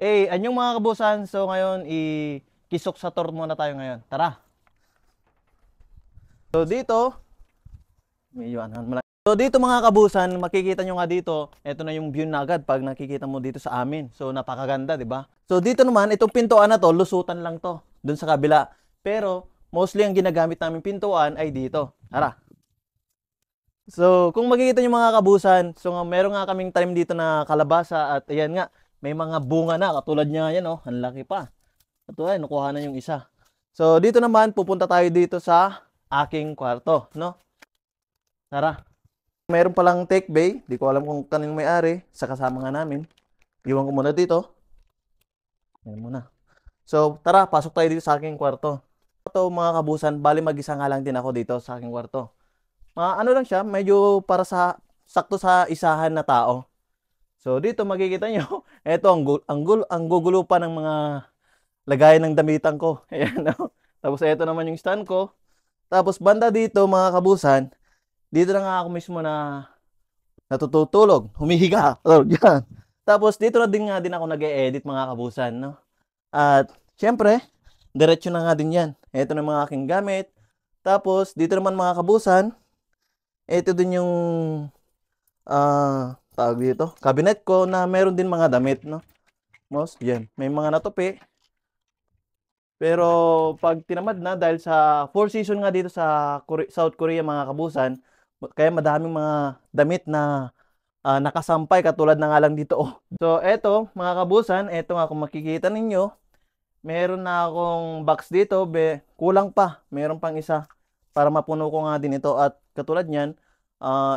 Anyong mga kabusan, so ngayon kisok sa tour muna tayo ngayon. Tara. So dito, medyo ano mo lang. So dito mga kabusan, makikita nyo nga dito, ito na yung view na agad pag nakikita mo dito sa amin. So napakaganda, 'di ba? So dito naman, itong pintuan na to, lusutan lang to, dun sa kabila. Pero mostly ang ginagamit namin pintuan ay dito. Tara. So kung makikita nyo mga kabusan, so meron nga kaming tanim dito na kalabasa at ayan nga, may mga bunga na katulad niya yan oh, ang laki pa. Ito ay, nakuha na yung isa. So, dito naman, pupunta tayo dito sa aking kwarto, no? Tara. Meron palang take bay. Di ko alam kung kanino may-ari. Sa kasama nga namin. Iwan ko muna dito. Yan muna. So, tara, pasok tayo dito sa aking kwarto. Ito, mga kabusan, bali mag-isa nga lang din ako dito sa aking kwarto. Ano lang siya, medyo para sa, sakto sa isahan na tao. So, dito makikita nyo, ito, ang gugulo pa ng mga lagayan ng damitan ko. Ayan, no? Tapos ito naman yung stand ko. Tapos banda dito mga kabusan, dito na nga ako mismo na natutulog, humihiga. Oh, yan. Tapos dito na din nga din ako nag-e-edit mga kabusan, no? At syempre, diretso na nga din yan. Ito na mga aking gamit. Tapos dito naman mga kabusan, ito din yung tawag dito, cabinet ko na meron din mga damit, no? Yan, may mga natupi. Pero pag tinamad na dahil sa four season nga dito sa South Korea mga kabusan, kaya madaming mga damit na nakasampay katulad na nga lang dito. Oh. So eto mga kabusan, eto nga kung makikita ninyo, meron na akong box dito, kulang pa, meron pang isa para mapuno ko nga din ito at katulad niyan,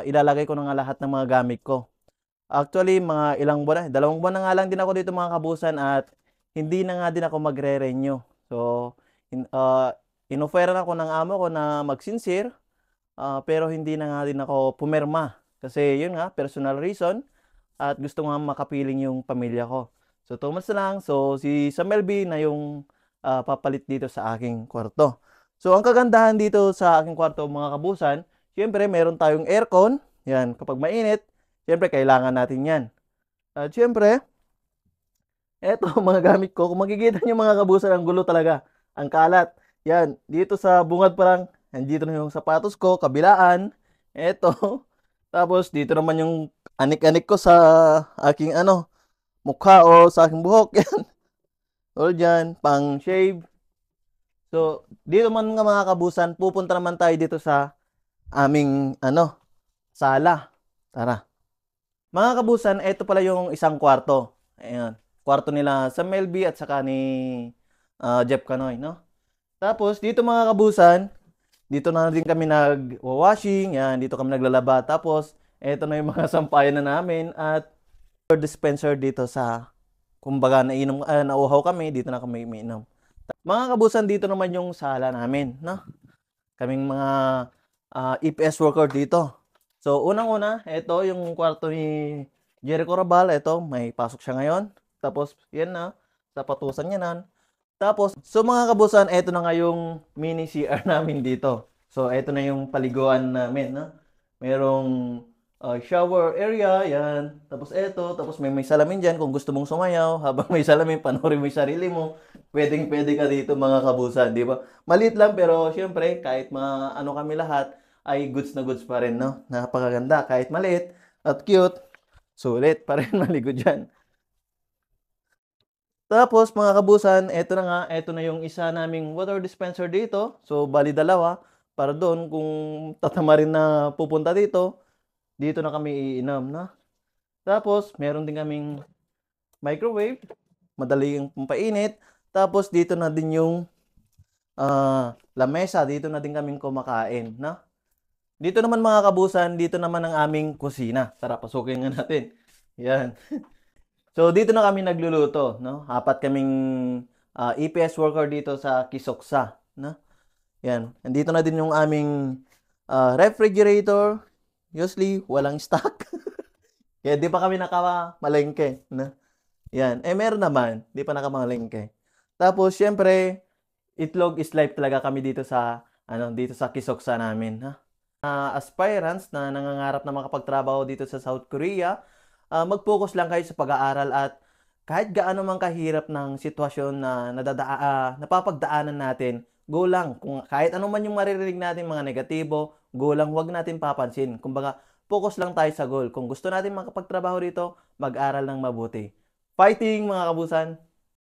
ilalagay ko na nga lahat ng mga gamit ko. Actually, mga ilang buwan na, 2 buwan na nga lang din ako dito mga kabusan at hindi na nga din ako magre-renew. So, inofferan ako ng amo ko na magsincere, pero hindi na nga din ako pumirma. Kasi yun nga, personal reason at gusto nga makapiling yung pamilya ko. So, Thomas na lang. So, si Samuel B na yung papalit dito sa aking kwarto. So, ang kagandahan dito sa aking kwarto mga kabusan, syempre meron tayong aircon. Yan, kapag mainit, syempre kailangan natin yan. At syempre, eto, mga gamit ko. Kung makikita nyo mga kabusan, ang gulo talaga. Ang kalat. Yan, dito sa bungad pa lang, nandito na yung sapatos ko, kabilaan. Eto. Tapos, dito naman yung anik-anik ko sa aking mukha o sa aking buhok. Yan. All dyan, pang shave. So, dito man nga mga kabusan, pupunta naman tayo dito sa aming, sala. Tara. Mga kabusan, eto pala yung isang kwarto. Ayan. Kwarto nila sa Melby at saka ni Jeff Canoy, no? Tapos, dito mga kabusan, dito na din kami nag-washing, yan, dito kami naglalaba. Tapos, eto na yung mga sampayan na namin at dispenser dito sa, kumbaga, nauhaw kami, dito na kami umiinom. Mga kabusan, dito naman yung sala namin, no? Kaming mga EPS worker dito. So, unang-una, ito yung kwarto ni Jericho Rabal. Ito, may pasok siya ngayon. Tapos, yan na. Sapatusan niya na. Tapos, so mga kabusan, ito na nga yung mini CR namin dito. So, ito na yung paliguan namin. No? Merong shower area. Yan. Tapos, ito. Tapos, may salamin dyan. Kung gusto mong sumayaw, habang may salamin, panoorin mo yung sarili mo. Pwedeng-pwede ka dito mga kabusan. Di ba? Maliit lang, pero syempre, kahit ano kami lahat, ay goods na goods pa rin, no? Napakaganda. Kahit maliit at cute, sulit pa rin maligo dyan. Tapos, mga kabusan, eto na yung isa naming water dispenser dito. So, bali dalawa. Para doon, kung tatama rin na pupunta dito na kami iinom, no? Tapos, meron din kaming microwave. Madali yung pampainit. Tapos, dito na din yung lamesa. Dito na din kaming kumakain, no? Dito naman mga kabusan, dito naman ang aming kusina. Tara, pasukin nga natin. Yan. So, dito na kami nagluluto, no? 4 kaming EPS worker dito sa Kisoksa, no? Yan. Nandito na din yung aming refrigerator. Usually, walang stock. Kaya di pa kami nakamalengke, no? Yan. Meron naman. Di pa nakamalengke. Tapos, syempre, itlog is life talaga kami dito sa, dito sa Kisoksa namin, ha? Aspirants na nangangarap na makapagtrabaho dito sa South Korea, mag-focus lang kayo sa pag-aaral at kahit gaano man kahirap ng sitwasyon na napapagdaanan natin, go lang. Kung kahit ano man yung maririnig natin mga negatibo, go lang, huwag natin papansin. Kumbaga, focus lang tayo sa goal. Kung gusto natin makapagtrabaho dito, mag-aral ng mabuti. Fighting mga kabusan!